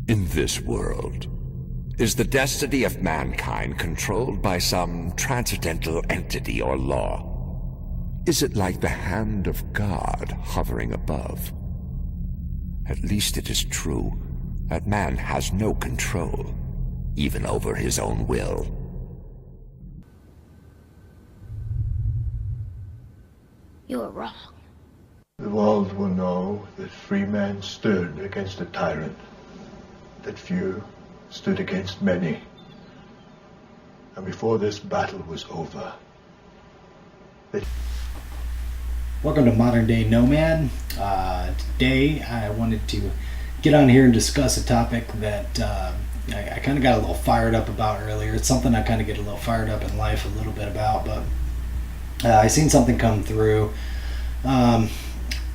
In this world, is the destiny of mankind controlled by some transcendental entity or law? Is it like the hand of God hovering above? At least it is true that man has no control, even over his own will. You are wrong. The world will know that free men stood against a tyrant, that few stood against many. And before this battle was over, Welcome to Modern Day Nomad. Today I wanted to get on here and discuss a topic that I kind of got a little fired up about earlier. It's something I kind of get a little fired up in life a little bit about, but I seen something come through. I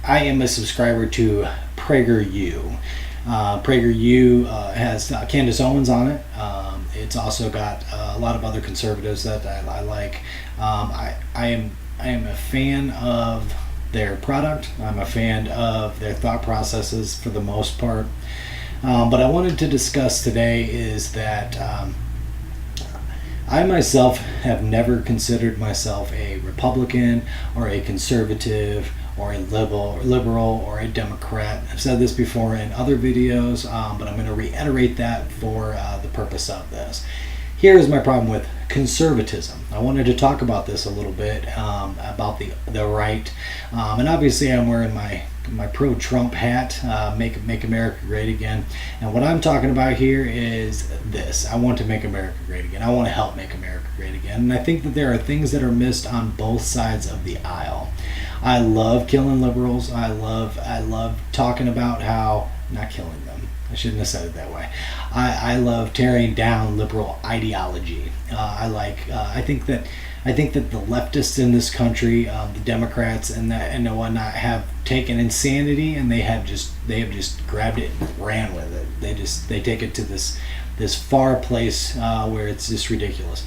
am a subscriber to PragerU. PragerU has Candace Owens on it. It's also got a lot of other conservatives that I like. I am a fan of their product. I'm a fan of their thought processes for the most part. But I wanted to discuss today is that I myself have never considered myself a Republican or a conservative or a liberal or a Democrat. I've said this before in other videos, but I'm going to reiterate that for the purpose of this. Here is my problem with conservatism. I wanted to talk about this a little bit, about the right, and obviously I'm wearing my pro-Trump hat, make America great again. And what I'm talking about here is this: I want to make America great again. I want to help make America great again. And I think that there are things that are missed on both sides of the aisle. I love killing liberals. I love talking about how, not killing them, I shouldn't have said it that way. I love tearing down liberal ideology. I think that the leftists in this country, the Democrats and whatnot, have taken insanity and they have just grabbed it and ran with it. They take it to this far place where it's just ridiculous.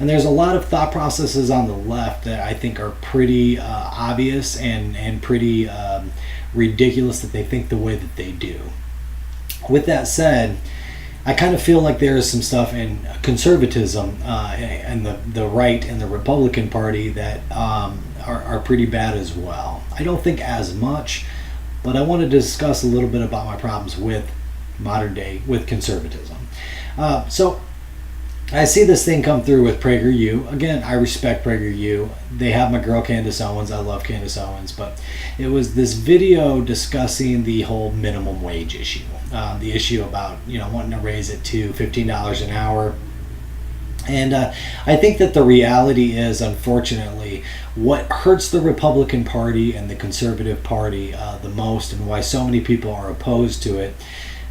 And there's a lot of thought processes on the left that I think are pretty obvious and pretty ridiculous that they think the way that they do. With that said, I kind of feel like there is some stuff in conservatism and the right and the Republican Party that are pretty bad as well. I don't think as much, but I want to discuss a little bit about my problems with modern day, with conservatism. So I see this thing come through with PragerU. Again, I respect PragerU. They have my girl Candace Owens. I love Candace Owens. But it was this video discussing the whole minimum wage issue. The issue about wanting to raise it to $15 an hour. And I think that the reality is, unfortunately, what hurts the Republican Party and the Conservative Party the most, and why so many people are opposed to it,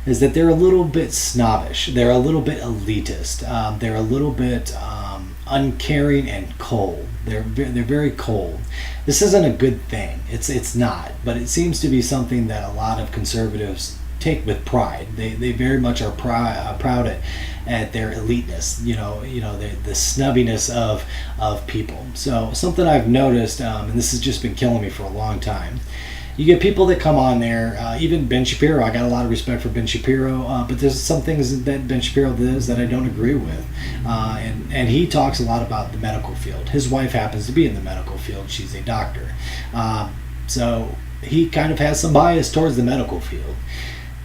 is that they're a little bit snobbish. They're a little bit elitist. They're a little bit uncaring and cold. They're very cold. This isn't a good thing. It's not. But it seems to be something that a lot of conservatives take with pride. They very much are proud at their eliteness. The snubbiness of people. So something I've noticed, and this has just been killing me for a long time. You get people that come on there, even Ben Shapiro. I got a lot of respect for Ben Shapiro, but there's some things that Ben Shapiro does that I don't agree with. And he talks a lot about the medical field. His wife happens to be in the medical field. She's a doctor. So he kind of has some bias towards the medical field.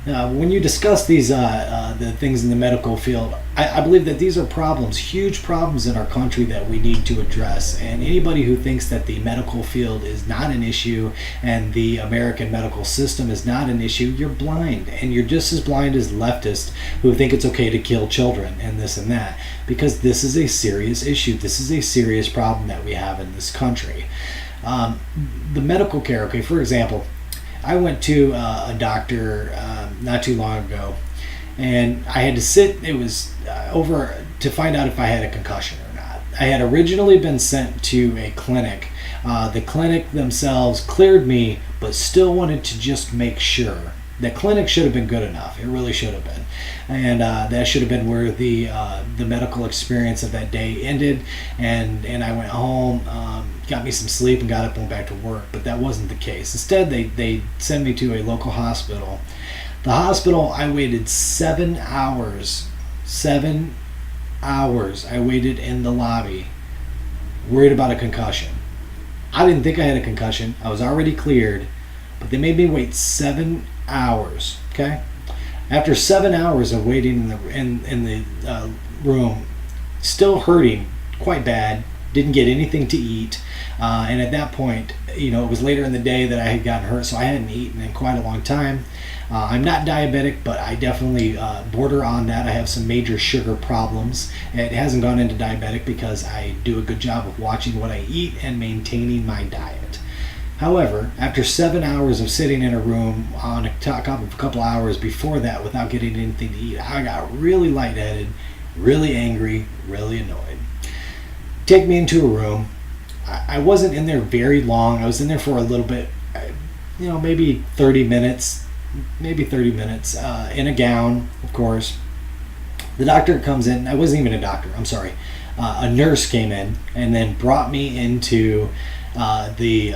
When you discuss these the things in the medical field, I believe that these are problems, huge problems in our country that we need to address. And anybody who thinks that the medical field is not an issue and the American medical system is not an issue, you're blind. And you're just as blind as leftists who think it's okay to kill children and this and that. Because this is a serious issue. This is a serious problem that we have in this country. The medical care, okay, for example, I went to a doctor not too long ago, and I had to sit. It was over to find out if I had a concussion or not. I had originally been sent to a clinic. The clinic themselves cleared me, but still wanted to just make sure The clinic should have been good enough. It really should have been. And that should have been where the medical experience of that day ended. And I went home, got me some sleep, and got up and went back to work. But that wasn't the case. Instead, they sent me to a local hospital. The hospital, I waited 7 hours. 7 hours I waited in the lobby, worried about a concussion. I didn't think I had a concussion. I was already cleared, but they made me wait 7 hours. Okay, after 7 hours of waiting in the room, still hurting quite bad. Didn't get anything to eat, and at that point, it was later in the day that I had gotten hurt, so I hadn't eaten in quite a long time. I'm not diabetic, but I definitely border on that. I have some major sugar problems. It hasn't gone into diabetic because I do a good job of watching what I eat and maintaining my diet. However, after 7 hours of sitting in a room on top of a couple hours before that without getting anything to eat, I got really lightheaded, really angry, really annoyed. Take me into a room. I wasn't in there very long. I was in there for a little bit, maybe 30 minutes, in a gown, of course. The doctor comes in. I wasn't even a doctor, I'm sorry. A nurse came in and then brought me into the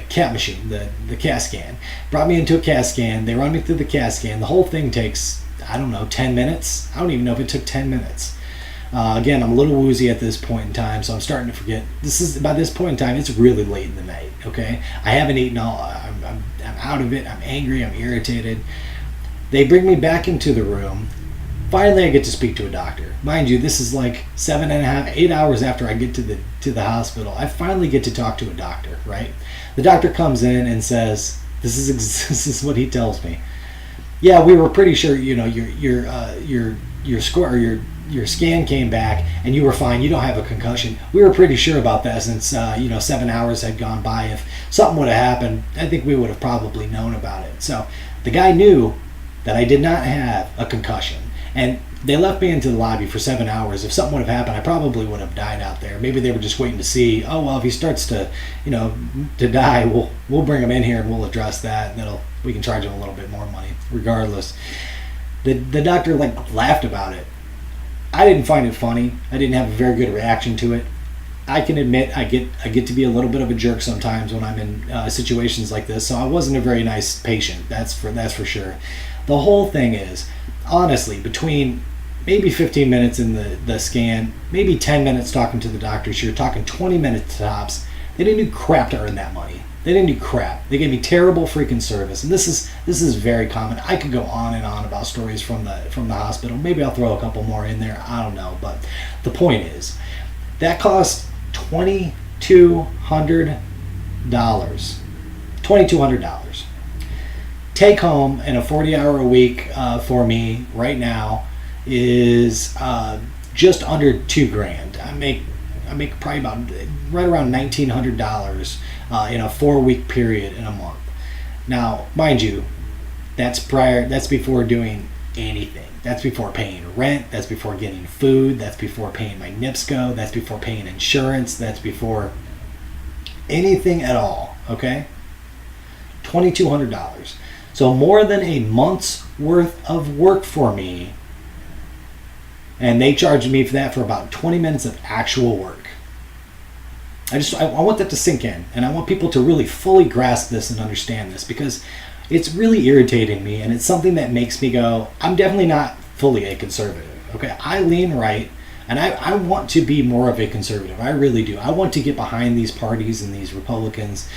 CAT machine, the CAT scan. Brought me into a CAT scan. They run me through the CAT scan. The whole thing takes, 10 minutes. I don't even know if it took 10 minutes. Again, I'm a little woozy at this point in time, so I'm starting to forget. By this point in time, it's really late in the night, okay? I haven't eaten all. I'm out of it. I'm angry. I'm irritated. They bring me back into the room. Finally, I get to speak to a doctor. Mind you, this is like 8 hours after I get to the hospital. I finally get to talk to a doctor, right? The doctor comes in and says, this is what he tells me. Yeah, we were pretty sure, your score or your scan came back and you were fine. You don't have a concussion. We were pretty sure about that since 7 hours had gone by. If something would have happened, I think we would have probably known about it. So the guy knew that I did not have a concussion, and they left me into the lobby for 7 hours. If something would have happened, I probably would have died out there. Maybe they were just waiting to see, if he starts to die, we'll bring him in here and we'll address that, and we can charge him a little bit more money regardless. The doctor laughed about it. I didn't find it funny. I didn't have a very good reaction to it. I can admit I get to be a little bit of a jerk sometimes when I'm in situations like this. So I wasn't a very nice patient. That's for sure. The whole thing is, honestly, between maybe 15 minutes in the scan, maybe 10 minutes talking to the doctors, you're talking 20 minutes tops. They didn't do crap to earn that money. They didn't do crap. They gave me terrible freaking service, and this is very common. I could go on and on about stories from the hospital. Maybe I'll throw a couple more in there. I don't know, but the point is that cost $2,200. $2,200. Take home in a 40-hour a week for me right now is just under $2,000. I make probably about right around $1,900 in a 4-week period in a month. Now, mind you, that's before doing anything. That's before paying rent. That's before getting food. That's before paying my NIPSCO. That's before paying insurance. That's before anything at all. Okay, $2,200. So more than a month's worth of work for me, and they charged me for that for about 20 minutes of actual work. I want that to sink in, and I want people to really fully grasp this and understand this, because it's really irritating me, and it's something that makes me go, I'm definitely not fully a conservative. Okay, I lean right, and I want to be more of a conservative. I really do. I want to get behind these parties and these Republicans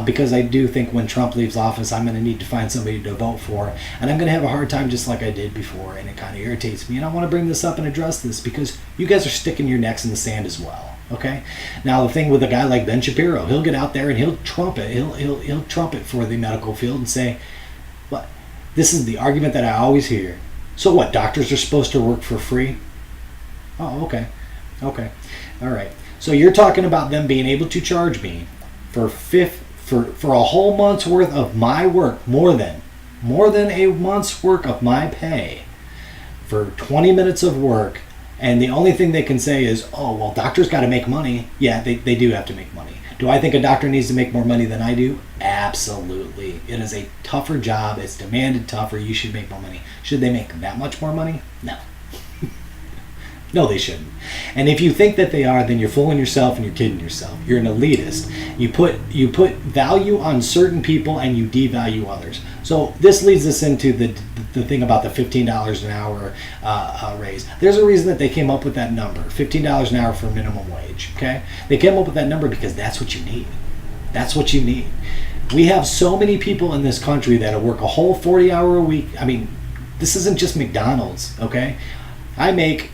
because I do think when Trump leaves office, I'm going to need to find somebody to vote for, and I'm going to have a hard time just like I did before, and it kind of irritates me. And I want to bring this up and address this because you guys are sticking your necks in the sand as well. Okay. Now the thing with a guy like Ben Shapiro, he'll get out there and he'll trumpet. He'll trumpet for the medical field and say, "What? This is the argument that I always hear. So what? Doctors are supposed to work for free?" Oh, okay, all right. So you're talking about them being able to charge me for a whole month's worth of my work, more than a month's work of my pay, for 20 minutes of work. And the only thing they can say is, oh, well, doctors got to make money. Yeah, they do have to make money. Do I think a doctor needs to make more money than I do? Absolutely. It is a tougher job. It's demanded tougher. You should make more money. Should they make that much more money? No. No, they shouldn't. And if you think that they are, then you're fooling yourself and you're kidding yourself. You're an elitist. You put value on certain people and you devalue others. So this leads us into the thing about the $15 an hour raise. There's a reason that they came up with that number, $15 an hour for minimum wage. Okay, they came up with that number because that's what you need. That's what you need. We have so many people in this country that work a whole 40-hour a week. I mean, this isn't just McDonald's. Okay, I make.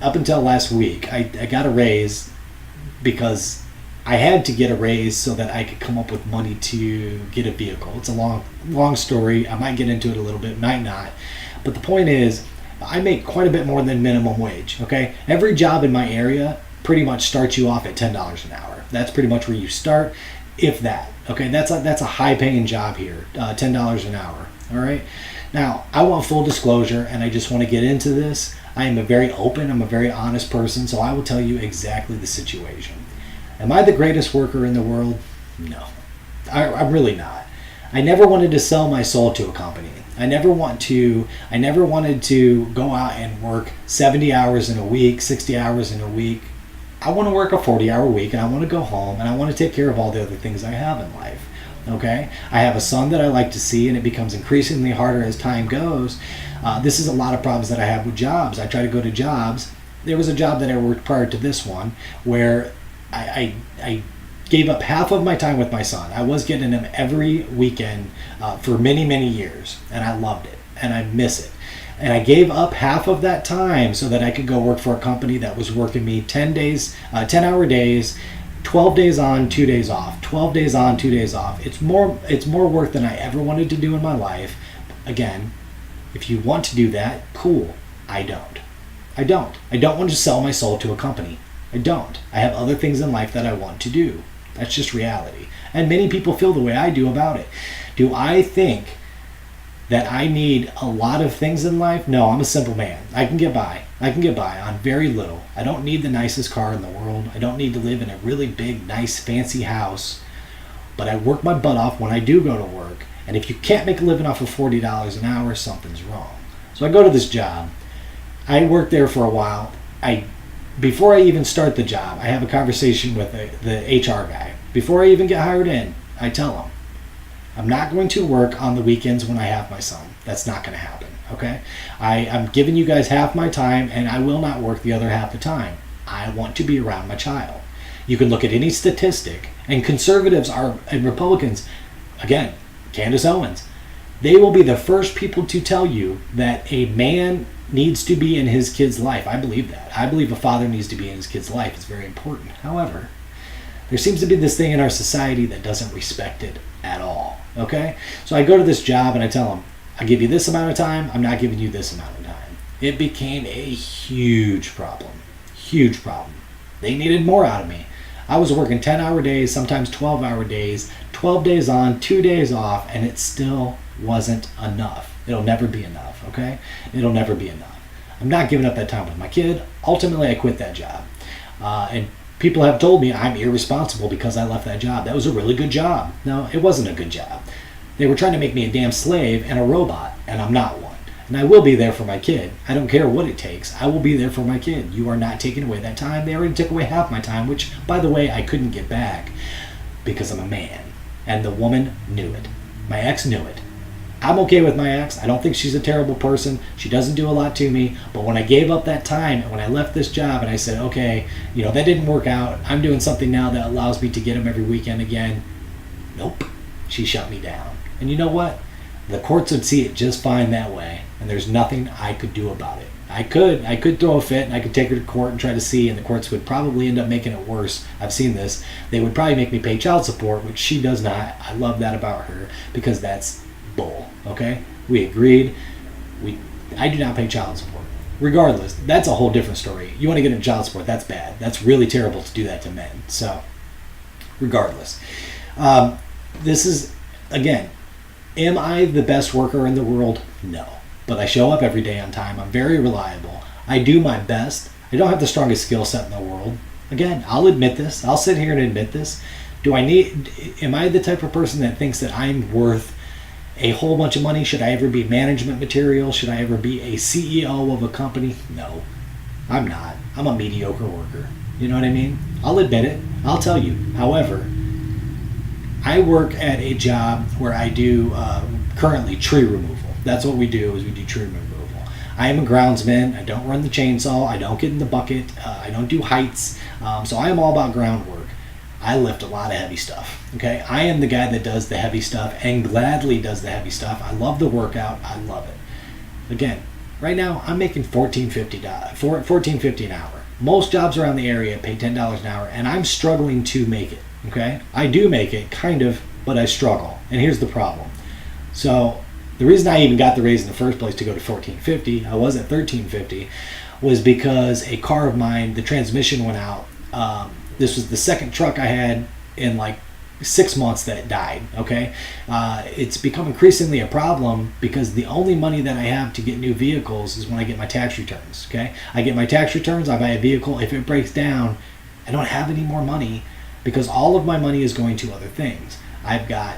Up until last week, I got a raise because I had to get a raise so that I could come up with money to get a vehicle. It's a long story. I might get into it a little bit, might not. But the point is, I make quite a bit more than minimum wage, okay? Every job in my area pretty much starts you off at $10 an hour. That's pretty much where you start, if that, okay? That's a high-paying job here, $10 an hour, all right? Now, I want full disclosure, and I just want to get into this. I am a very open, I'm a very honest person, so I will tell you exactly the situation. Am I the greatest worker in the world? No. I'm really not. I never wanted to sell my soul to a company. I never wanted to go out and work 70 hours in a week, 60 hours in a week. I want to work a 40-hour week, and I want to go home, and I want to take care of all the other things I have in life. Okay? I have a son that I like to see, and it becomes increasingly harder as time goes. This is a lot of problems that I have with jobs. I try to go to jobs. There was a job that I worked prior to this one where I gave up half of my time with my son. I was getting him every weekend for many, many years, and I loved it, and I miss it. And I gave up half of that time so that I could go work for a company that was working me 10-hour days, 12 days on, 2 days off. 12 days on, 2 days off. It's more work than I ever wanted to do in my life. Again, if you want to do that, cool. I don't. I don't want to sell my soul to a company. I don't. I have other things in life that I want to do. That's just reality. And many people feel the way I do about it. Do I think that I need a lot of things in life? No, I'm a simple man. I can get by. I can get by on very little. I don't need the nicest car in the world. I don't need to live in a really big, nice, fancy house. But I work my butt off when I do go to work. And if you can't make a living off of $40 an hour, something's wrong. So I go to this job. I work there for a while. Before I even start the job, I have a conversation with the HR guy. Before I even get hired in, I tell him, I'm not going to work on the weekends when I have my son. That's not going to happen, okay? I'm giving you guys half my time, and I will not work the other half the time. I want to be around my child. You can look at any statistic, and conservatives and Republicans, again, Candace Owens, they will be the first people to tell you that a man needs to be in his kid's life. I believe that. I believe a father needs to be in his kid's life. It's very important. However, there seems to be this thing in our society that doesn't respect it at all. Okay? So I go to this job and I tell them, I give you this amount of time, I'm not giving you this amount of time. It became a huge problem. Huge problem. They needed more out of me. I was working 10-hour days, sometimes 12-hour days, 12 days on, 2 days off, and it still wasn't enough. It'll never be enough, okay? It'll never be enough. I'm not giving up that time with my kid. Ultimately, I quit that job. And people have told me I'm irresponsible because I left that job. That was a really good job. No, it wasn't a good job. They were trying to make me a damn slave and a robot, and I'm not one. And I will be there for my kid. I don't care what it takes. I will be there for my kid. You are not taking away that time. They already took away half my time, which, by the way, I couldn't get back because I'm a man. And the woman knew it. My ex knew it. I'm okay with my ex. I don't think she's a terrible person. She doesn't do a lot to me. But when I gave up that time, when I left this job and I said, okay, that didn't work out. I'm doing something now that allows me to get him every weekend again. Nope. She shut me down. And you know what? The courts would see it just fine that way. And there's nothing I could do about it. I could throw a fit and I could take her to court and try to see, and the courts would probably end up making it worse. I've seen this. They would probably make me pay child support, which she does not. I love that about her because that's bull. Okay? We agreed. I do not pay child support. Regardless, that's a whole different story. You want to get into child support, that's bad. That's really terrible to do that to men. So, regardless. This is, again, am I the best worker in the world? No. But I show up every day on time. I'm very reliable. I do my best. I don't have the strongest skill set in the world. Again, I'll admit this. I'll sit here and admit this. Am I the type of person that thinks that I'm worth a whole bunch of money? Should I ever be management material? Should I ever be a CEO of a company? No, I'm not. I'm a mediocre worker. You know what I mean? I'll admit it. I'll tell you. However, I work at a job where I do currently tree removal. That's what we do, is we do tree removal. I am a groundsman. I don't run the chainsaw. I don't get in the bucket. I don't do heights. So I am all about groundwork. I lift a lot of heavy stuff. Okay, I am the guy that does the heavy stuff and gladly does the heavy stuff. I love the workout. I love it. Again, right now I'm making $14.50 an hour. Most jobs around the area pay $10 an hour, and I'm struggling to make it. Okay, I do make it, kind of, but I struggle. And here's the problem. So the reason I even got the raise in the first place to go to $14.50, I was at $13.50, was because a car of mine, the transmission went out. This was the second truck I had in like 6 months that died. Okay, it's become increasingly a problem because the only money that I have to get new vehicles is when I get my tax returns. Okay, I get my tax returns, I buy a vehicle. If it breaks down, I don't have any more money because all of my money is going to other things. I've got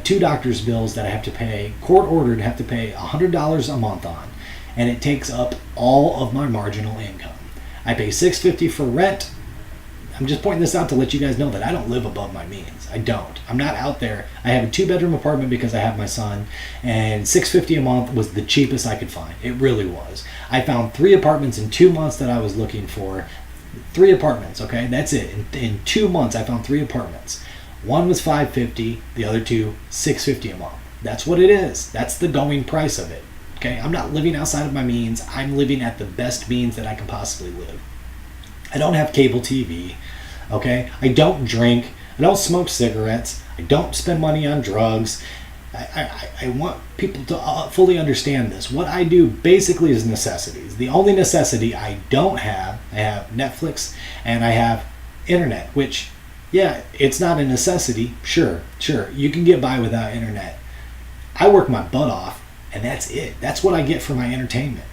two doctor's bills that I have to pay, court ordered, have to pay $100 a month on, and it takes up all of my marginal income. I pay $650 for rent. I'm just pointing this out to let you guys know that I don't live above my means. I don't. I'm not out there. I have a 2-bedroom apartment because I have my son, and $650 a month was the cheapest I could find. It really was. I found 3 apartments in 2 months that I was looking for. 3 apartments, okay? That's it. In 2 months, I found 3 apartments. One was $550, the other 2, $650 a month. That's what it is. That's the going price of it. Okay, I'm not living outside of my means. I'm living at the best means that I can possibly live. I don't have cable TV. Okay, I don't drink. I don't smoke cigarettes. I don't spend money on drugs. I want people to fully understand this. What I do basically is necessities. The only necessity I don't have, I have Netflix and I have internet, which, yeah, it's not a necessity. Sure, you can get by without internet. I work my butt off, and that's it. That's what I get for my entertainment.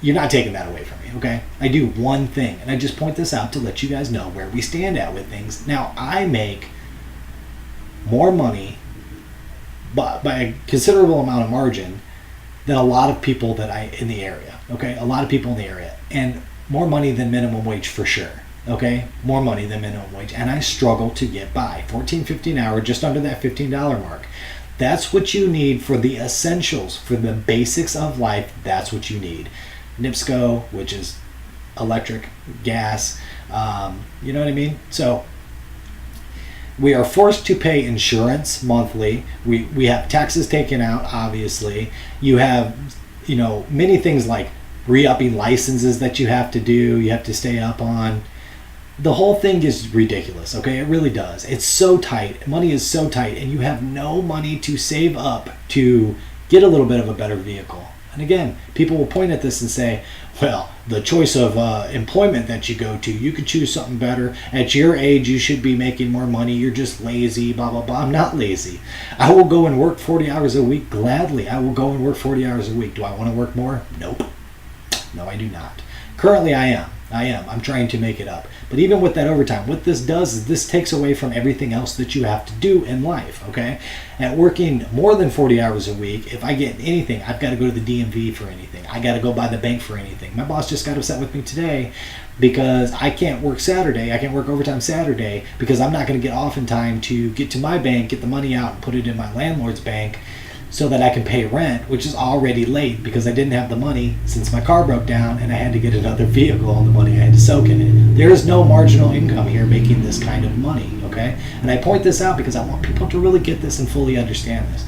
You're not taking that away from me, okay? I do one thing, and I just point this out to let you guys know where we stand at with things. Now, I make more money by a considerable amount of margin than a lot of people in the area, okay? A lot of people in the area, and more money than minimum wage for sure. Okay, more money than minimum wage, and I struggle to get by. $14.50 an hour, just under that $15 mark. That's what you need for the essentials, for the basics of life. That's what you need. NIPSCO, which is electric, gas, you know what I mean? So we are forced to pay insurance monthly. We have taxes taken out, obviously. You have, many things like re-upping licenses that you have to do, you have to stay up on. The whole thing is ridiculous, okay? It really does. It's so tight. Money is so tight, and you have no money to save up to get a little bit of a better vehicle. And again, people will point at this and say, well, the choice of employment that you go to, you could choose something better. At your age, you should be making more money. You're just lazy, blah, blah, blah. I'm not lazy. I will go and work 40 hours a week gladly. I will go and work 40 hours a week. Do I want to work more? Nope. No, I do not. Currently, I am. I'm trying to make it up. But even with that overtime, what this does is this takes away from everything else that you have to do in life, okay? At working more than 40 hours a week, if I get anything, I've got to go to the DMV for anything. I got to go by the bank for anything. My boss just got upset with me today because I can't work Saturday. I can't work overtime Saturday because I'm not going to get off in time to get to my bank, get the money out, and put it in my landlord's bank so that I can pay rent, which is already late because I didn't have the money since my car broke down and I had to get another vehicle and the money I had to soak in it. There is no marginal income here making this kind of money, okay? And I point this out because I want people to really get this and fully understand this.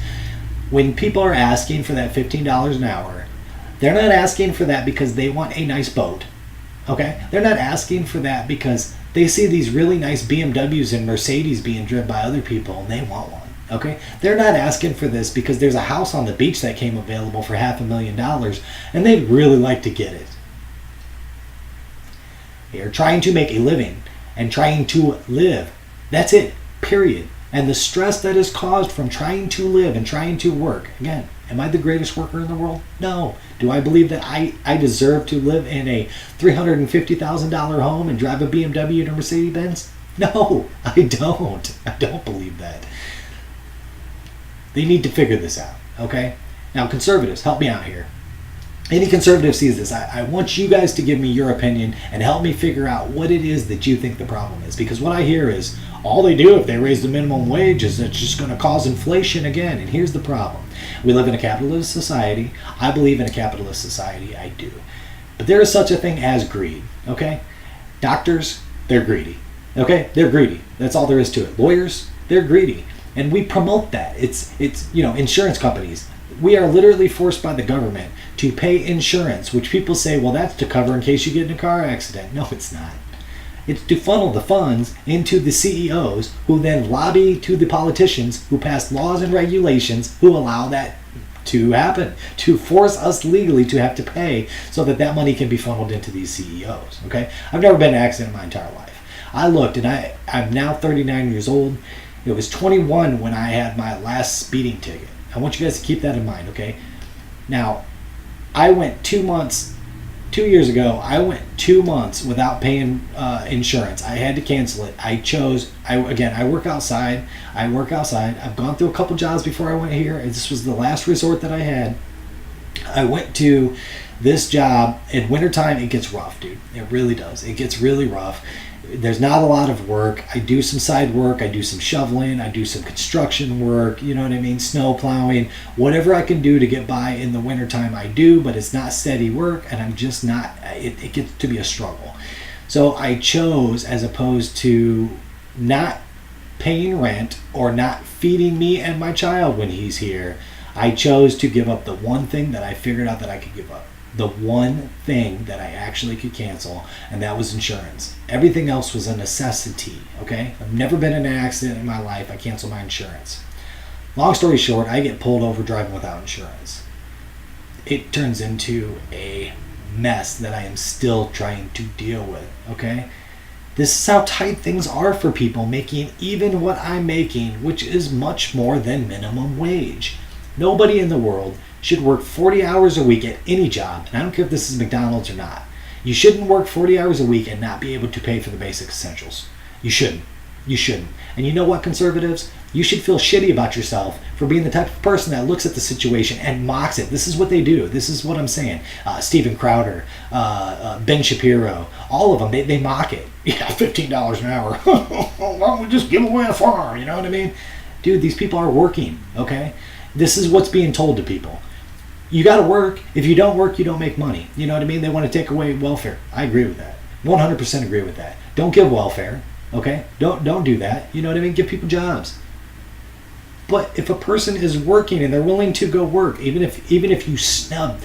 When people are asking for that $15 an hour, they're not asking for that because they want a nice boat, okay? They're not asking for that because they see these really nice BMWs and Mercedes being driven by other people and they want one. Okay, they're not asking for this because there's a house on the beach that came available for $500,000 and they'd really like to get it. They are trying to make a living and trying to live. That's it, period. And the stress that is caused from trying to live and trying to work. Again, am I the greatest worker in the world? No. Do I believe that I deserve to live in a $350,000 home and drive a BMW and a Mercedes-Benz? No, I don't. I don't believe that. They need to figure this out, okay? Now, conservatives, help me out here. Any conservative sees this, I want you guys to give me your opinion and help me figure out what it is that you think the problem is. Because what I hear is, all they do if they raise the minimum wage is it's just going to cause inflation again. And here's the problem. We live in a capitalist society. I believe in a capitalist society. I do. But there is such a thing as greed, okay? Doctors, they're greedy, okay? They're greedy. That's all there is to it. Lawyers, they're greedy. And we promote that. It's insurance companies. We are literally forced by the government to pay insurance, which people say, well, that's to cover in case you get in a car accident. No, it's not. It's to funnel the funds into the CEOs who then lobby to the politicians who pass laws and regulations who allow that to happen, to force us legally to have to pay so that that money can be funneled into these CEOs. Okay? I've never been in an accident in my entire life. I looked, and I'm now 39 years old. It was 21 when I had my last speeding ticket. I want you guys to keep that in mind, okay? Now, I went 2 years ago, I went 2 months without paying insurance. I had to cancel it. I work outside. I've gone through a couple jobs before I went here. This was the last resort that I had. I went to this job. In wintertime, it gets rough, dude. It really does. It gets really rough. There's not a lot of work. I do some side work. I do some shoveling. I do some construction work. You know what I mean? Snow plowing. Whatever I can do to get by in the wintertime, I do. But it's not steady work, and I'm just not. It gets to be a struggle. So I chose, as opposed to not paying rent or not feeding me and my child when he's here, I chose to give up the one thing that I figured out that I could give up. The one thing that I actually could cancel, and that was insurance. Everything else was a necessity, okay? I've never been in an accident in my life. I canceled my insurance. Long story short, I get pulled over driving without insurance. It turns into a mess that I am still trying to deal with, okay? This is how tight things are for people making even what I'm making, which is much more than minimum wage. Nobody in the world should work 40 hours a week at any job, and I don't care if this is McDonald's or not. You shouldn't work 40 hours a week and not be able to pay for the basic essentials. You shouldn't. You shouldn't. And you know what, conservatives? You should feel shitty about yourself for being the type of person that looks at the situation and mocks it. This is what they do. This is what I'm saying. Steven Crowder, Ben Shapiro, all of them, they mock it. Yeah, $15 an hour. Why don't we just give away a farm? You know what I mean? Dude, these people are working, okay? This is what's being told to people. You got to work. If you don't work, you don't make money. You know what I mean? They want to take away welfare. I agree with that. 100% agree with that. Don't give welfare, okay? Don't do that. You know what I mean? Give people jobs. But if a person is working and they're willing to go work, even if you snub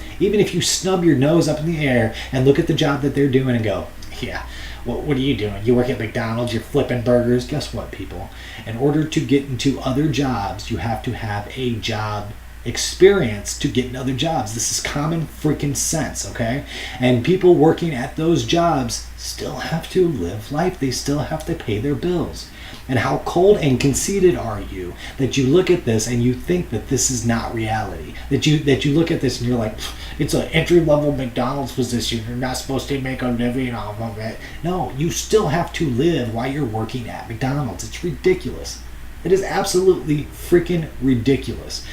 your nose up in the air and look at the job that they're doing and go, yeah, what are you doing? You work at McDonald's, you're flipping burgers. Guess what, people? In order to get into other jobs, you have to have a job experience to get in other jobs. This is common freaking sense, okay? And people working at those jobs still have to live life. They still have to pay their bills. And how cold and conceited are you that you look at this and you think that this is not reality? That you look at this and you're like, it's an entry-level McDonald's position. You're not supposed to make a living off of it. No, you still have to live while you're working at McDonald's. It's ridiculous. It is absolutely freaking ridiculous.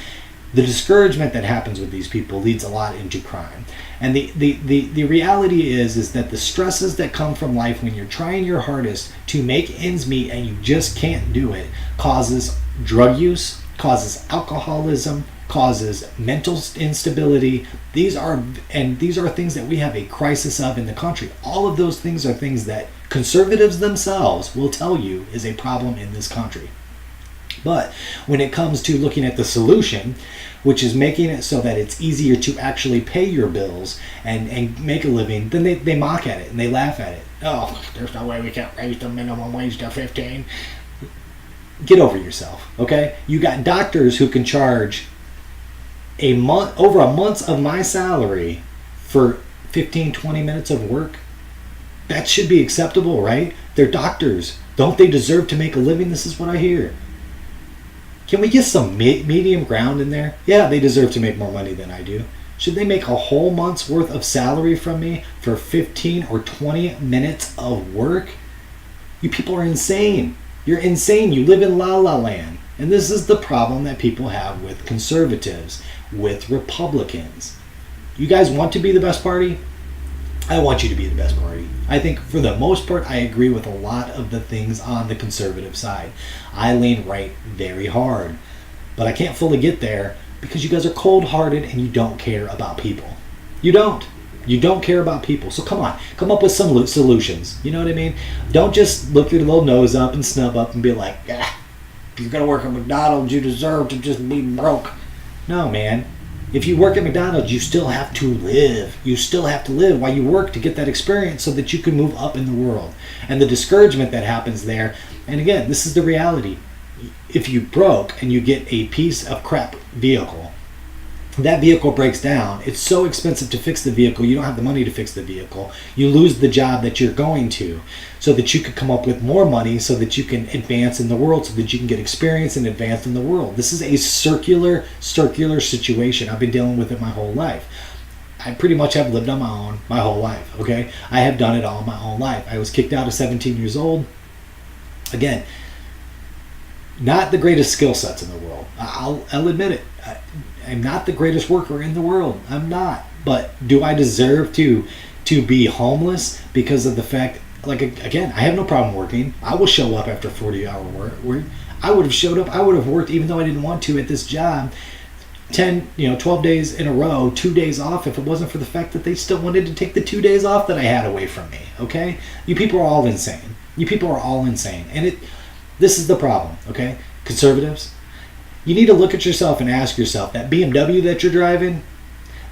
The discouragement that happens with these people leads a lot into crime. And the reality is that the stresses that come from life when you're trying your hardest to make ends meet and you just can't do it causes drug use, causes alcoholism, causes mental instability. These are things that we have a crisis of in the country. All of those things are things that conservatives themselves will tell you is a problem in this country. But when it comes to looking at the solution, which is making it so that it's easier to actually pay your bills and make a living, then they mock at it and they laugh at it. Oh, there's no way we can't raise the minimum wage to 15. Get over yourself, okay? You got doctors who can charge over a month of my salary for 15, 20 minutes of work. That should be acceptable, right? They're doctors. Don't they deserve to make a living? This is what I hear. Can we get some medium ground in there? Yeah, they deserve to make more money than I do. Should they make a whole month's worth of salary from me for 15 or 20 minutes of work? You people are insane. You're insane. You live in la la land. And this is the problem that people have with conservatives, with Republicans. You guys want to be the best party? I want you to be the best party. I think for the most part, I agree with a lot of the things on the conservative side. I lean right very hard. But I can't fully get there because you guys are cold-hearted and you don't care about people. You don't. You don't care about people. So come on, come up with some solutions. You know what I mean? Don't just look your little nose up and snub up and be like, ah, if you're going to work at McDonald's, you deserve to just be broke. No, man. If you work at McDonald's, you still have to live. You still have to live while you work to get that experience so that you can move up in the world. And the discouragement that happens there, and again, this is the reality. If you broke and you get a piece of crap vehicle, that vehicle breaks down. It's so expensive to fix the vehicle, you don't have the money to fix the vehicle. You lose the job that you're going to so that you could come up with more money so that you can advance in the world, so that you can get experience and advance in the world. This is a circular situation. I've been dealing with it my whole life. I pretty much have lived on my own my whole life, okay? I have done it all my own life. I was kicked out at 17 years old. Again, not the greatest skill sets in the world. I'll admit it. I'm not the greatest worker in the world. I'm not. But do I deserve to be homeless because of the fact, like, again, I have no problem working. I will show up after 40-hour work. I would have showed up. I would have worked even though I didn't want to at this job 12 days in a row, 2 days off if it wasn't for the fact that they still wanted to take the 2 days off that I had away from me. Okay? You people are all insane. You people are all insane. And this is the problem, okay? Conservatives, you need to look at yourself and ask yourself, that BMW that you're driving,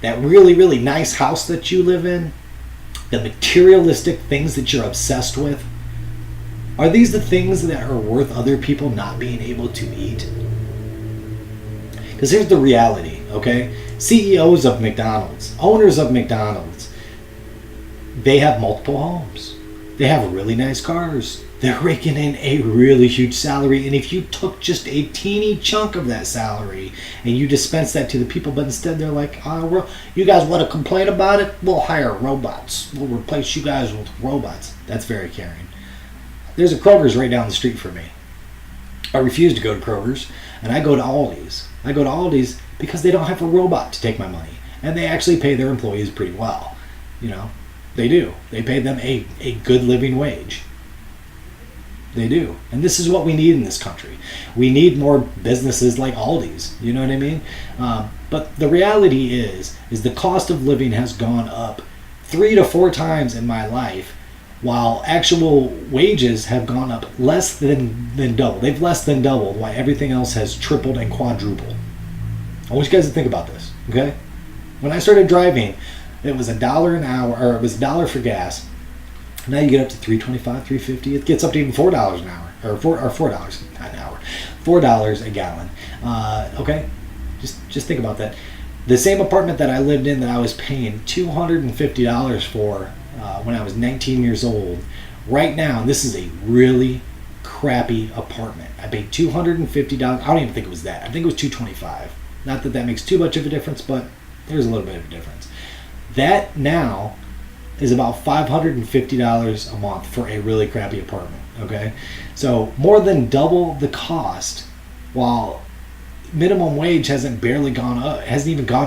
that really, really nice house that you live in, the materialistic things that you're obsessed with, are these the things that are worth other people not being able to eat? Because here's the reality, okay? CEOs of McDonald's, owners of McDonald's, they have multiple homes. They have really nice cars. They're raking in a really huge salary. And if you took just a teeny chunk of that salary and you dispense that to the people, but instead they're like, you guys want to complain about it? We'll hire robots. We'll replace you guys with robots. That's very caring. There's a Kroger's right down the street from me. I refuse to go to Kroger's, and I go to Aldi's. I go to Aldi's because they don't have a robot to take my money. And they actually pay their employees pretty well. You know, they do. They pay them a good living wage. They do. And this is what we need in this country. We need more businesses like Aldi's. You know what I mean? But the reality is the cost of living has gone up 3 to 4 times in my life, while actual wages have gone up less than double. They've less than doubled, while everything else has tripled and quadrupled. I want you guys to think about this, okay? When I started driving, it was $1 an hour, or it was $1 for gas. Now you get up to $3.25, $3.50. It gets up to even $4 an hour, or $4 not an hour, $4 a gallon. Okay, just think about that. The same apartment that I lived in that I was paying $250 for when I was 19 years old. Right now, and this is a really crappy apartment. I paid $250. I don't even think it was that. I think it was $225. Not that that makes too much of a difference, but there's a little bit of a difference. That now is about $550 a month for a really crappy apartment, okay? So more than double the cost, while minimum wage hasn't even gone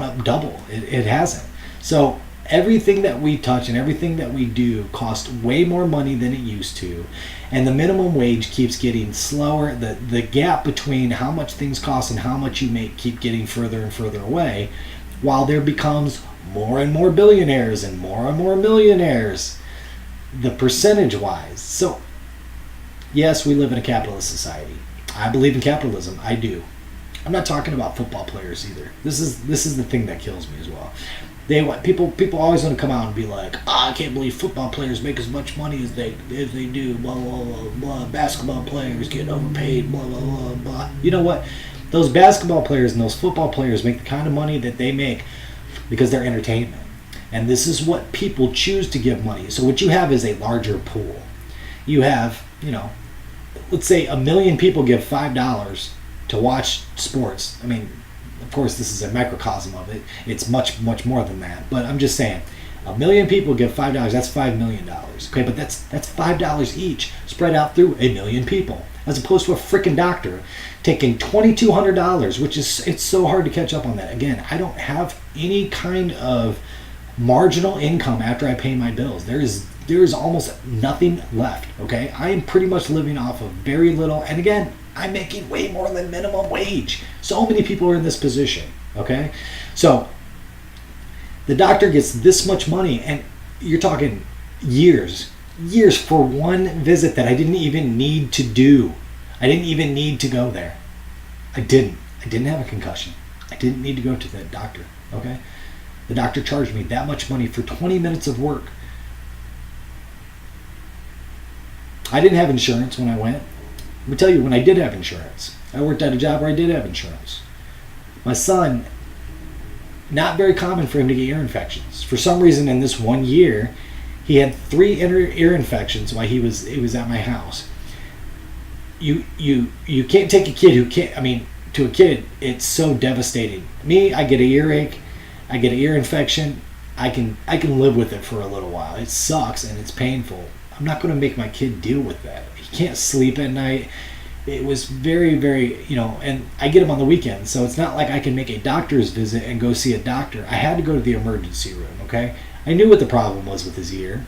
up double. It hasn't. So everything that we touch and everything that we do costs way more money than it used to, and the minimum wage keeps getting slower. The gap between how much things cost and how much you make keep getting further and further away, while there becomes more and more billionaires and more millionaires, the percentage wise. So yes, we live in a capitalist society. I believe in capitalism. I do. I'm not talking about football players either. This is the thing that kills me as well. They want people always want to come out and be like, I can't believe football players make as much money as they do, blah blah blah blah. Basketball players get overpaid, blah blah blah blah. You know what? Those basketball players and those football players make the kind of money that they make because they're entertainment. And this is what people choose to give money. So what you have is a larger pool. You have, let's say 1 million people give $5 to watch sports. I mean, of course, this is a microcosm of it. It's much, much more than that. But I'm just saying, 1 million people give $5. That's $5 million. Okay, but that's $5 each spread out through 1 million people, as opposed to a freaking doctor taking $2,200, which is, it's so hard to catch up on that. Again, I don't have any kind of marginal income after I pay my bills. There is almost nothing left. Okay, I am pretty much living off of very little, and again, I'm making way more than minimum wage. So many people are in this position. Okay, so the doctor gets this much money, and you're talking years for one visit that I didn't even need to do. I didn't even need to go there. I didn't have a concussion. I didn't need to go to the doctor. Okay, the doctor charged me that much money for 20 minutes of work. I didn't have insurance when I went. Let me tell you, when I did have insurance, I worked at a job where I did have insurance. My son, not very common for him to get ear infections. For some reason, in this 1 year, he had 3 ear infections while he was at my house. You can't take a kid who can't. I mean, to a kid, it's so devastating. Me, I get an earache, I get an ear infection. I can live with it for a little while. It sucks and it's painful. I'm not going to make my kid deal with that. He can't sleep at night. It was very, very, and I get him on the weekends, so it's not like I can make a doctor's visit and go see a doctor. I had to go to the emergency room, okay? I knew what the problem was with his ear.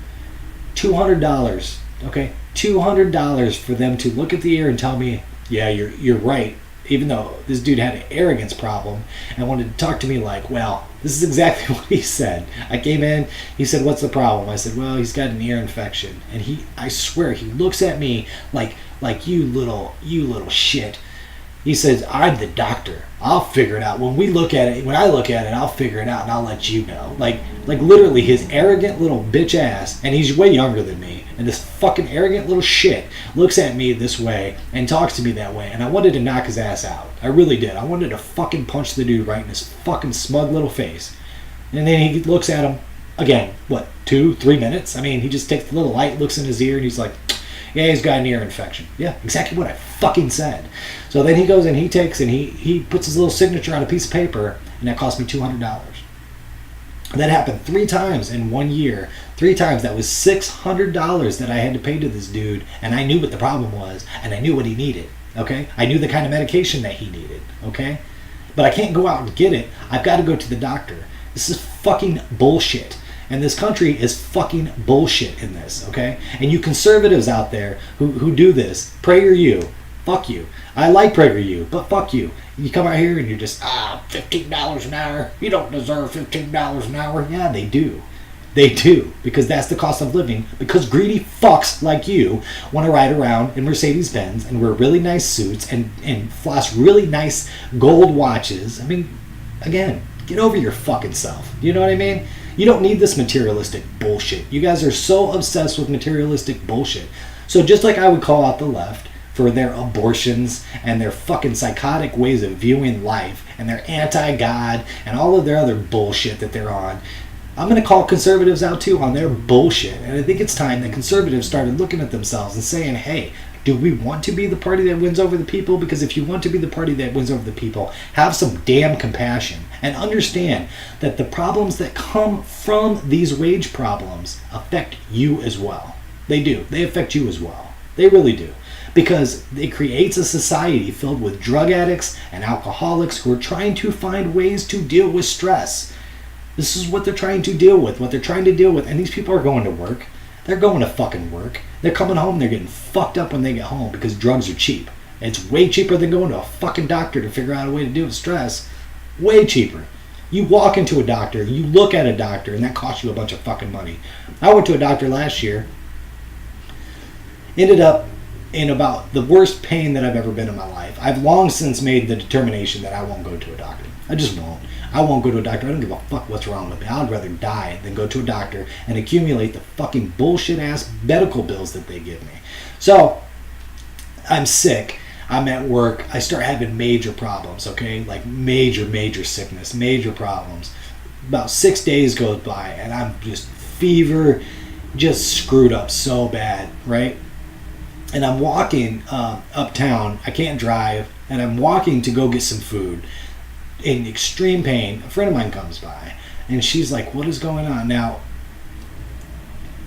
$200, okay? $200 for them to look at the ear and tell me, yeah, you're right, even though this dude had an arrogance problem and wanted to talk to me like, well, this is exactly what he said. I came in, he said, what's the problem? I said, well, he's got an ear infection. And I swear, he looks at me like you little shit. He says, I'm the doctor. I'll figure it out. When I look at it, I'll figure it out and I'll let you know. Like literally his arrogant little bitch ass, and he's way younger than me, and this fucking arrogant little shit looks at me this way and talks to me that way, and I wanted to knock his ass out. I really did. I wanted to fucking punch the dude right in his fucking smug little face. And then he looks at him again, 2-3 minutes? I mean, he just takes the little light, looks in his ear, and he's like, yeah, he's got an ear infection. Yeah, exactly what I fucking said. So then he goes and he takes and he puts his little signature on a piece of paper, and that cost me $200. That happened 3 times in 1 year. 3 times. That was $600 that I had to pay to this dude, and I knew what the problem was, and I knew what he needed. Okay? I knew the kind of medication that he needed. Okay? But I can't go out and get it. I've got to go to the doctor. This is fucking bullshit. And this country is fucking bullshit in this, okay? And you conservatives out there who do this, PragerU, fuck you. I like PragerU, but fuck you. You come out here and you're just, $15 an hour. You don't deserve $15 an hour. Yeah, they do. They do, because that's the cost of living, because greedy fucks like you want to ride around in Mercedes-Benz and wear really nice suits and floss really nice gold watches. I mean, again, get over your fucking self. You know what I mean? You don't need this materialistic bullshit. You guys are so obsessed with materialistic bullshit. So just like I would call out the left for their abortions and their fucking psychotic ways of viewing life and their anti-God and all of their other bullshit that they're on, I'm going to call conservatives out too on their bullshit. And I think it's time that conservatives started looking at themselves and saying, hey, do we want to be the party that wins over the people? Because if you want to be the party that wins over the people, have some damn compassion and understand that the problems that come from these wage problems affect you as well. They do. They affect you as well. They really do. Because it creates a society filled with drug addicts and alcoholics who are trying to find ways to deal with stress. This is what they're trying to deal with, And these people are going to work. They're going to fucking work. They're coming home, they're getting fucked up when they get home because drugs are cheap. It's way cheaper than going to a fucking doctor to figure out a way to deal with stress. Way cheaper. You walk into a doctor, you look at a doctor, and that costs you a bunch of fucking money. I went to a doctor last year, ended up in about the worst pain that I've ever been in my life. I've long since made the determination that I won't go to a doctor. I just won't. I won't go to a doctor. I don't give a fuck what's wrong with me. I'd rather die than go to a doctor and accumulate the fucking bullshit-ass medical bills that they give me. So, I'm sick. I'm at work. I start having major problems, okay? Like major sickness, major problems. About 6 days goes by, and I'm just fever, just screwed up so bad, right? And I'm walking uptown. I can't drive. and I'm walking to go get some food in extreme pain. A friend of mine comes by, and she's like, what is going on? Now,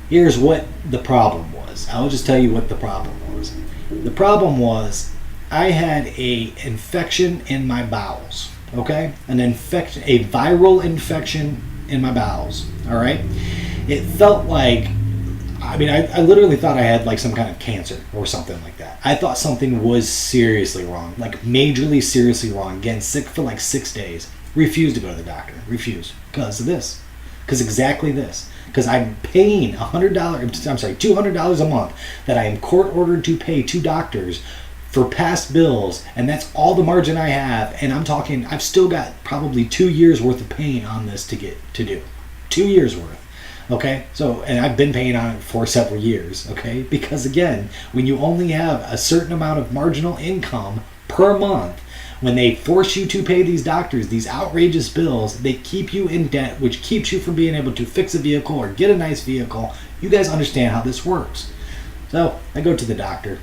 here's what the problem was. I'll just tell you what the problem was. The problem was I had a infection in my bowels, okay? A viral infection in my bowels, all right? It felt like, I mean, I literally thought I had like some kind of cancer or something like that. I thought something was seriously wrong, like majorly seriously wrong. Again, sick for like 6 days. Refused to go to the doctor. Refused. Because of this. Because exactly this. Because I'm paying $200 a month that I am court ordered to pay to doctors for past bills, and that's all the margin I have. And I'm talking, I've still got probably 2 years worth of paying on this to do. 2 years worth. Okay, so, and I've been paying on it for several years, okay, because again, when you only have a certain amount of marginal income per month, when they force you to pay these doctors these outrageous bills, they keep you in debt, which keeps you from being able to fix a vehicle or get a nice vehicle. You guys understand how this works. So I go to the doctor.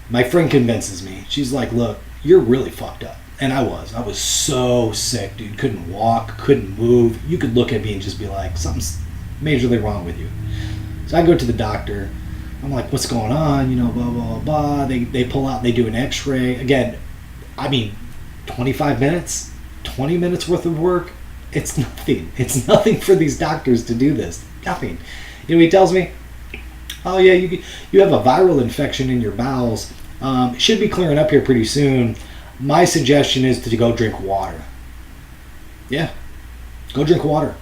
My friend convinces me. She's like, look, you're really fucked up. And I was so sick, dude. Couldn't walk, couldn't move. You could look at me and just be like, something's majorly wrong with you. So I go to the doctor. I'm like, what's going on? You know, blah, blah, blah. They pull out, they do an x-ray. Again, I mean, 25 minutes, 20 minutes worth of work. It's nothing. It's nothing for these doctors to do this. Nothing. You know, he tells me, oh yeah, you have a viral infection in your bowels. It should be clearing up here pretty soon. My suggestion is to go drink water. Yeah, go drink water.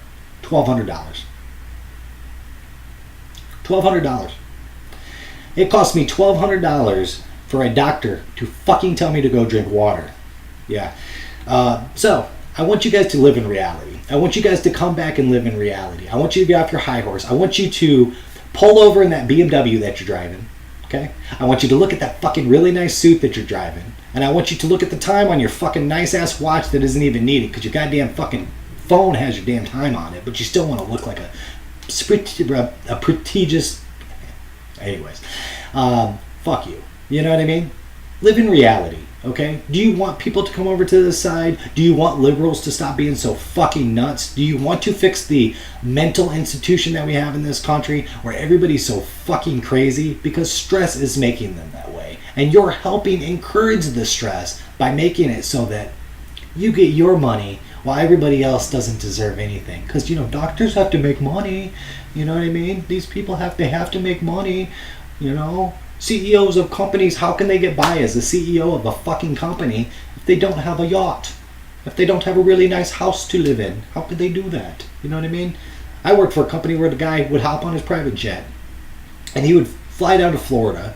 $1,200. $1,200. It cost me $1,200 for a doctor to fucking tell me to go drink water. Yeah. So, I want you guys to live in reality. I want you guys to come back and live in reality. I want you to get off your high horse. I want you to pull over in that BMW that you're driving. Okay? I want you to look at that fucking really nice suit that you're driving. And I want you to look at the time on your fucking nice ass watch that isn't even needed because your goddamn fucking phone has your damn time on it, but you still want to look like a prestigious. Anyways, fuck you. You know what I mean? Live in reality, okay? Do you want people to come over to this side? Do you want liberals to stop being so fucking nuts? Do you want to fix the mental institution that we have in this country where everybody's so fucking crazy? Because stress is making them that way. And you're helping encourage the stress by making it so that you get your money while everybody else doesn't deserve anything. Because, you know, doctors have to make money. You know what I mean? These people have to make money, you know? CEOs of companies, how can they get by as the CEO of a fucking company if they don't have a yacht? If they don't have a really nice house to live in? How could they do that? You know what I mean? I worked for a company where the guy would hop on his private jet and he would fly down to Florida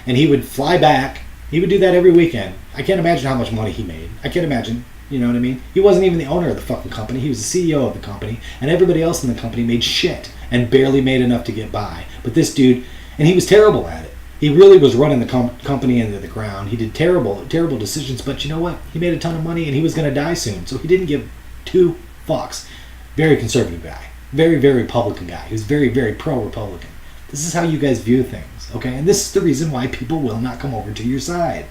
and he would fly back. He would do that every weekend. I can't imagine how much money he made. I can't imagine. You know what I mean? He wasn't even the owner of the fucking company. He was the CEO of the company, and everybody else in the company made shit and barely made enough to get by. But this dude, and he was terrible at it. He really was running the company into the ground. He did terrible decisions, but you know what? He made a ton of money, and he was going to die soon, so he didn't give two fucks. Very conservative guy. Very, very Republican guy. He was very, very pro-Republican. This is how you guys view things, okay? And this is the reason why people will not come over to your side.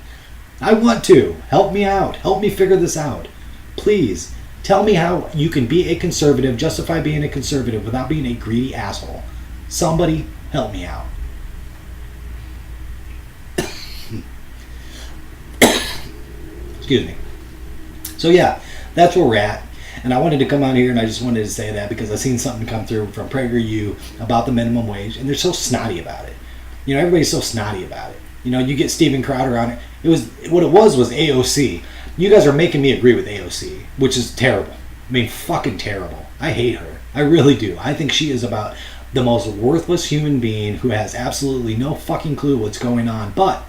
I want to. Help me out. Help me figure this out. Please, tell me how you can be a conservative, justify being a conservative without being a greedy asshole. Somebody help me out. Excuse me. So yeah, that's where we're at. And I wanted to come on here and I just wanted to say that because I seen something come through from PragerU about the minimum wage, and they're so snotty about it. You know, everybody's so snotty about it. You know, you get Steven Crowder on it. What it was AOC. You guys are making me agree with AOC, which is terrible. I mean, fucking terrible. I hate her. I really do. I think she is about the most worthless human being who has absolutely no fucking clue what's going on. But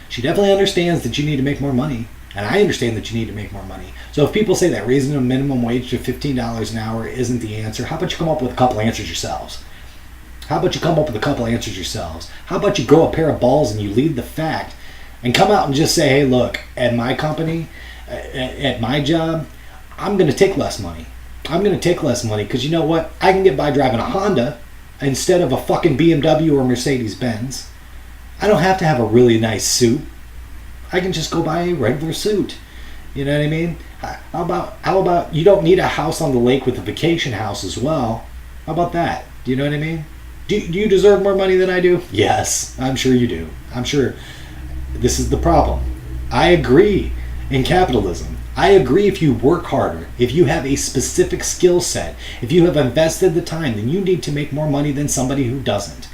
she definitely understands that you need to make more money. And I understand that you need to make more money. So if people say that raising the minimum wage to $15 an hour isn't the answer, how about you come up with a couple answers yourselves? How about you come up with a couple answers yourselves? How about you grow a pair of balls and you lead the fact and come out and just say, hey, look, at my company, at my job, I'm going to take less money. I'm going to take less money because you know what? I can get by driving a Honda instead of a fucking BMW or Mercedes-Benz. I don't have to have a really nice suit. I can just go buy a regular suit. You know what I mean? How about you don't need a house on the lake with a vacation house as well? How about that? Do you know what I mean? Do you deserve more money than I do? Yes, I'm sure you do. I'm sure. This is the problem. I agree in capitalism. I agree if you work harder, if you have a specific skill set, if you have invested the time, then you need to make more money than somebody who doesn't.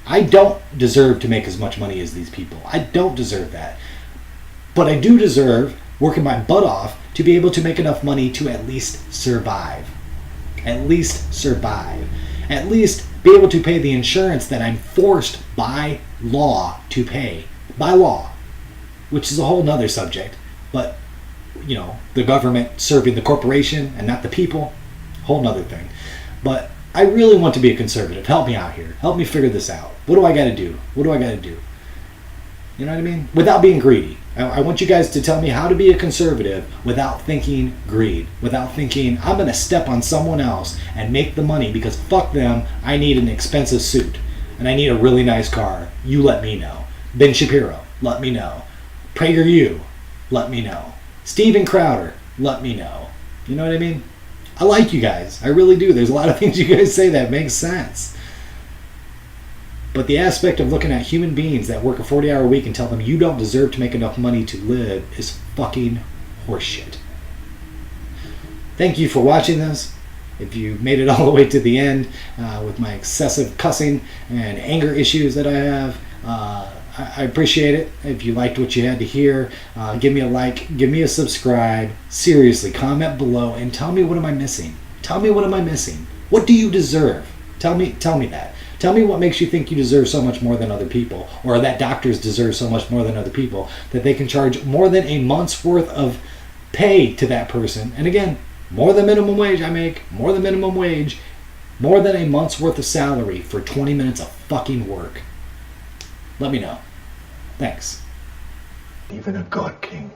I don't deserve to make as much money as these people. I don't deserve that. But I do deserve working my butt off to be able to make enough money to at least survive. At least survive. At least be able to pay the insurance that I'm forced by law to pay. By law. Which is a whole nother subject. But, you know, the government serving the corporation and not the people, whole nother thing. But I really want to be a conservative. Help me out here. Help me figure this out. What do I got to do? What do I got to do? You know what I mean? Without being greedy. I want you guys to tell me how to be a conservative without thinking greed. Without thinking, I'm going to step on someone else and make the money because fuck them, I need an expensive suit. And I need a really nice car. You let me know. Ben Shapiro, let me know. PragerU, let me know. Steven Crowder, let me know. You know what I mean? I like you guys. I really do. There's a lot of things you guys say that make sense. But the aspect of looking at human beings that work a 40-hour week and tell them you don't deserve to make enough money to live is fucking horseshit. Thank you for watching this. If you made it all the way to the end with my excessive cussing and anger issues that I have, I appreciate it. If you liked what you had to hear, give me a like, give me a subscribe. Seriously, comment below and tell me what am I missing. Tell me what am I missing. What do you deserve? Tell me that. Tell me what makes you think you deserve so much more than other people, or that doctors deserve so much more than other people, that they can charge more than a month's worth of pay to that person. And again, more than minimum wage I make, more than minimum wage, more than a month's worth of salary for 20 minutes of fucking work. Let me know. Thanks. Even a god king